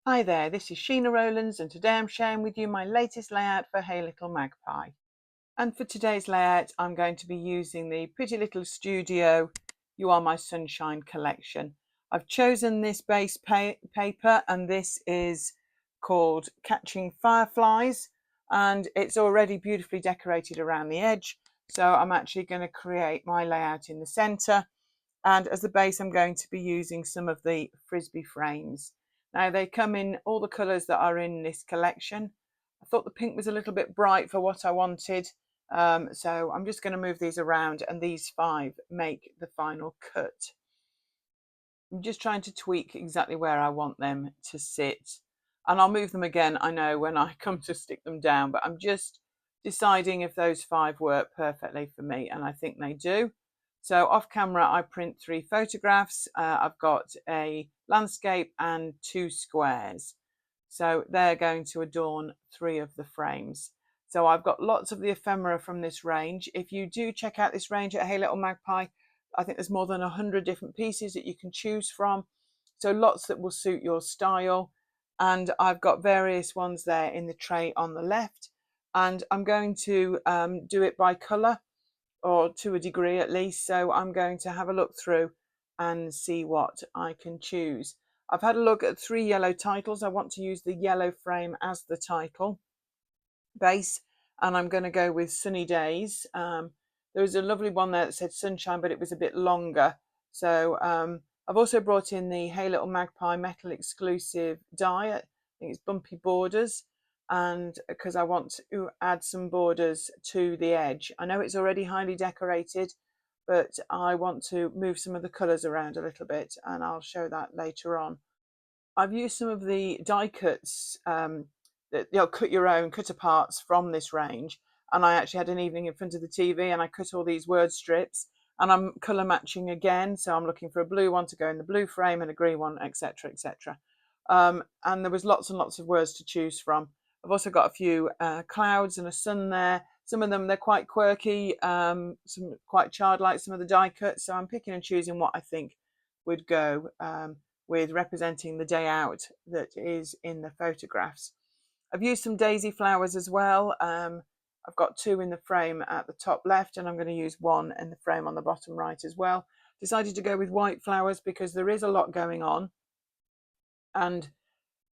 Hi there, this is Sheena Rowlands and today I'm sharing with you my latest layout for Hey Little Magpie. And for today's layout I'm going to be using the Pretty Little Studio You Are My Sunshine collection. I've chosen this base paper and this is called Catching Fireflies and it's already beautifully decorated around the edge. So I'm actually going to create my layout in the centre. And as the base, I'm going to be using some of the Frisbee Frames. Now they come in all the colours that are in this collection. I thought the pink was a little bit bright for what I wanted. So I'm just going to move these around and these 5 make the final cut. I'm just trying to tweak exactly where I want them to sit. And I'll move them again, I know, when I come to stick them down, but I'm just deciding if those 5 work perfectly for me, and I think they do. So off camera, I print 3 photographs. I've got a landscape and 2 squares. So they're going to adorn 3 of the frames. So I've got lots of the ephemera from this range. If you do check out this range at Hey Little Magpie, I think there's more than 100 different pieces that you can choose from. So lots that will suit your style. And I've got various ones there in the tray on the left. And I'm going to do it by colour, or to a degree at least. So I'm going to have a look through and see what I can choose. I've had a look at 3 yellow titles. I want to use the yellow frame as the title base, and I'm going to go with Sunny Days. There was a lovely one there that said Sunshine, but it was a bit longer. So I've also brought in the Hey Little Magpie metal exclusive die. I think it's Bumpy Borders, and because I want to add some borders to the edge. I know it's already highly decorated, but I want to move some of the colours around a little bit, and I'll show that later on. I've used some of the die cuts, cut your own cutter parts from this range, and I actually had an evening in front of the TV and I cut all these word strips, and I'm colour matching again, so I'm looking for a blue one to go in the blue frame and a green one, etc, etc. And there was lots and lots of words to choose from. I've also got a few clouds and a sun there. Some of them, they're quite quirky, some quite childlike, some of the die cuts, so I'm picking and choosing what I think would go with representing the day out that is in the photographs. I've used some daisy flowers as well. I've got 2 in the frame at the top left, and I'm going to use 1 in the frame on the bottom right as well. Decided to go with white flowers because there is a lot going on, and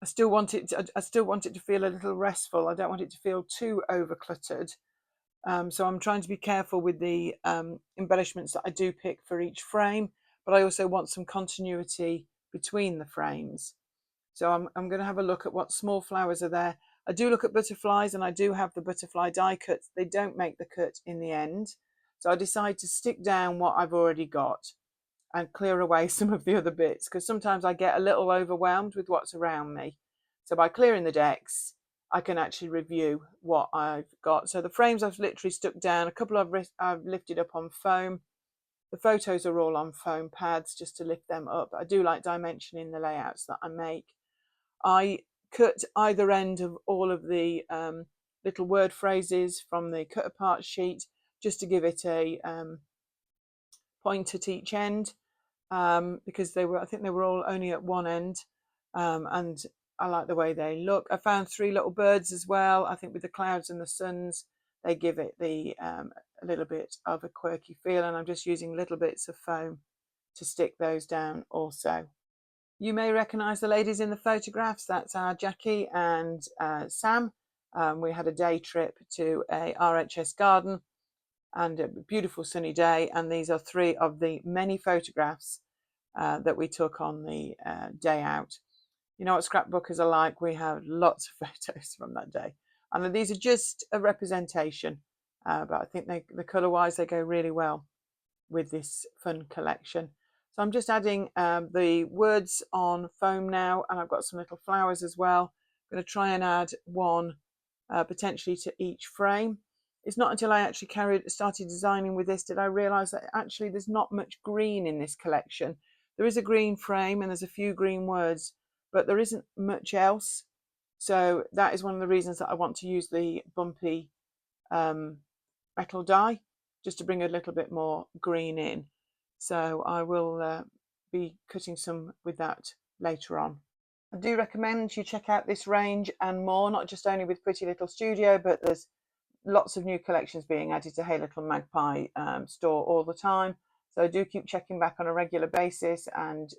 I still want it to feel a little restful. I don't want it to feel too over cluttered. So I'm trying to be careful with the embellishments that I do pick for each frame, but I also want some continuity between the frames. So I'm going to have a look at what small flowers are there. I do look at butterflies, and I do have the butterfly die cuts. They don't make the cut in the end. So I decide to stick down what I've already got and clear away some of the other bits, because sometimes I get a little overwhelmed with what's around me. So by clearing the decks, I can actually review what I've got. So the frames I've literally stuck down, a couple I've lifted up on foam. The photos are all on foam pads just to lift them up. I do like dimensioning the layouts that I make. I cut either end of all of the little word phrases from the cut apart sheet just to give it a point at each end, because I think they were all only at one end, and I like the way they look. I found 3 little birds as well. I think with the clouds and the suns, they give it a little bit of a quirky feel, and I'm just using little bits of foam to stick those down also. You may recognise the ladies in the photographs. That's our Jackie and Sam. We had a day trip to a RHS garden and a beautiful sunny day, and these are 3 of the many photographs that we took on the day out. You know what scrapbookers are like. We have lots of photos from that day, and these are just a representation, but I think the colour wise they go really well with this fun collection. So I'm just adding the words on foam now, and I've got some little flowers as well. I'm going to try and add 1 potentially to each frame. It's not until I actually started designing with this did I realise that actually there's not much green in this collection. There is a green frame and there's a few green words, but there isn't much else. So that is one of the reasons that I want to use the bumpy metal die, just to bring a little bit more green in. So I will be cutting some with that later on. I do recommend you check out this range and more, not just only with Pretty Little Studio, but there's lots of new collections being added to Hey Little Magpie store all the time. So do keep checking back on a regular basis, and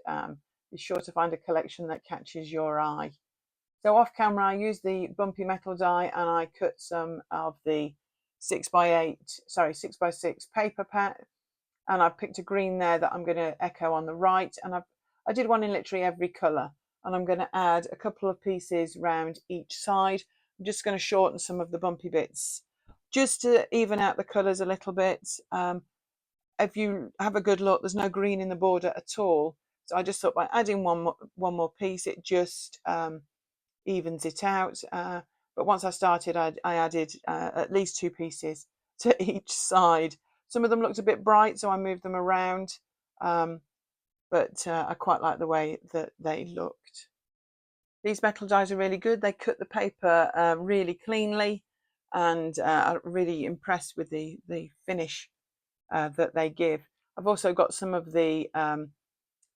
be sure to find a collection that catches your eye. So off camera, I used the bumpy metal die and I cut some of the 6x6 paper pat, and I've picked a green there that I'm going to echo on the right, and I did one in literally every colour, and I'm going to add a couple of pieces round each side. I'm just going to shorten some of the bumpy bits just to even out the colours a little bit. If you have a good look, there's no green in the border at all, so I just thought by adding one more piece, it just evens it out. But once I started, I added at least 2 pieces to each side. Some of them looked a bit bright, so I moved them around, but I quite like the way that they looked. These metal dies are really good. They cut the paper really cleanly, and I'm really impressed with the finish that they give. I've also got some of the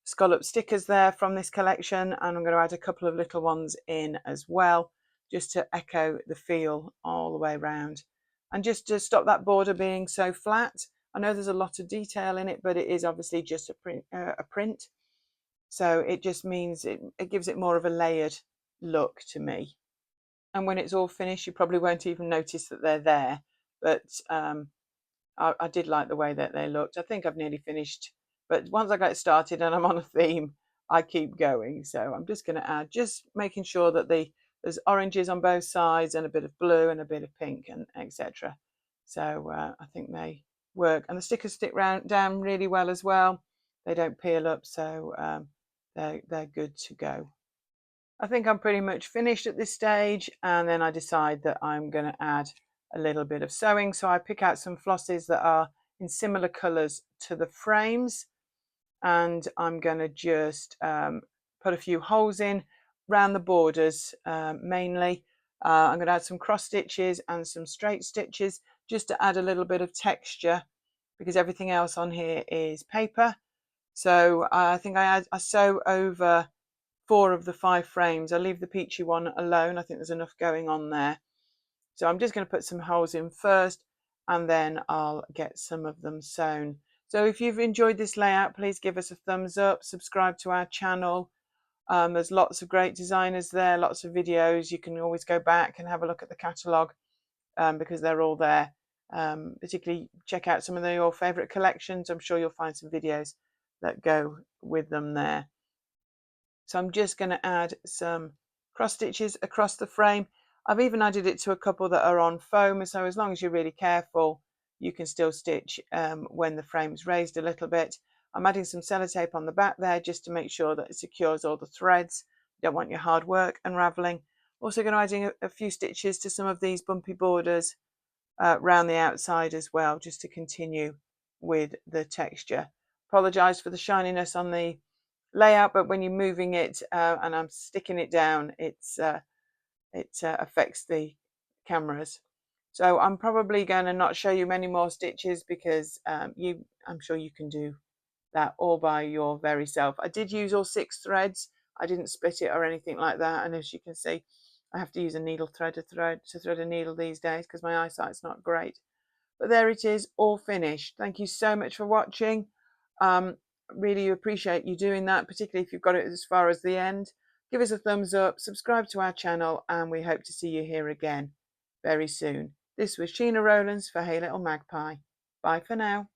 scallop stickers there from this collection, and I'm going to add a couple of little ones in as well, just to echo the feel all the way around, and just to stop that border being so flat. I know there's a lot of detail in it, but it is obviously just a print, so it just means it gives it more of a layered look to me. And when it's all finished, you probably won't even notice that they're there, but I did like the way that they looked. I think I've nearly finished, but once I get started and I'm on a theme, I keep going. So I'm just going to add, just making sure that there's oranges on both sides and a bit of blue and a bit of pink and etc. So I think they work, and the stickers stick down really well as well. They don't peel up, so they're good to go. I think I'm pretty much finished at this stage, and then I decide that I'm going to add a little bit of sewing. So I pick out some flosses that are in similar colours to the frames, and I'm going to just put a few holes in around the borders mainly. I'm going to add some cross stitches and some straight stitches just to add a little bit of texture, because everything else on here is paper. So I think I sew over 4 of the 5 frames. I leave the peachy one alone. I think there's enough going on there. So I'm just going to put some holes in first, and then I'll get some of them sewn. So if you've enjoyed this layout, please give us a thumbs up, subscribe to our channel. There's lots of great designers there, lots of videos. You can always go back and have a look at the catalogue, because they're all there. Particularly check out some of your favourite collections. I'm sure you'll find some videos that go with them there. So I'm just going to add some cross stitches across the frame. I've even added it to a couple that are on foam, so as long as you're really careful, you can still stitch when the frame's raised a little bit. I'm adding some sellotape on the back there just to make sure that it secures all the threads. You don't want your hard work unraveling. Also going to add a few stitches to some of these bumpy borders around the outside as well, just to continue with the texture. Apologise for the shininess on the layout, but when you're moving it and I'm sticking it down, it affects the cameras. So I'm probably going to not show you many more stitches, because I'm sure you can do that all by your very self. I did use all 6 threads. I didn't split it or anything like that, and as you can see, I have to use a needle thread to thread a needle these days because my eyesight's not great. But there it is, all finished. Thank you so much for watching. Really appreciate you doing that, particularly if you've got it as far as the end. Give us a thumbs up, subscribe to our channel, and we hope to see you here again very soon. This was Sheena Rowlands for Hey Little Magpie. Bye for now.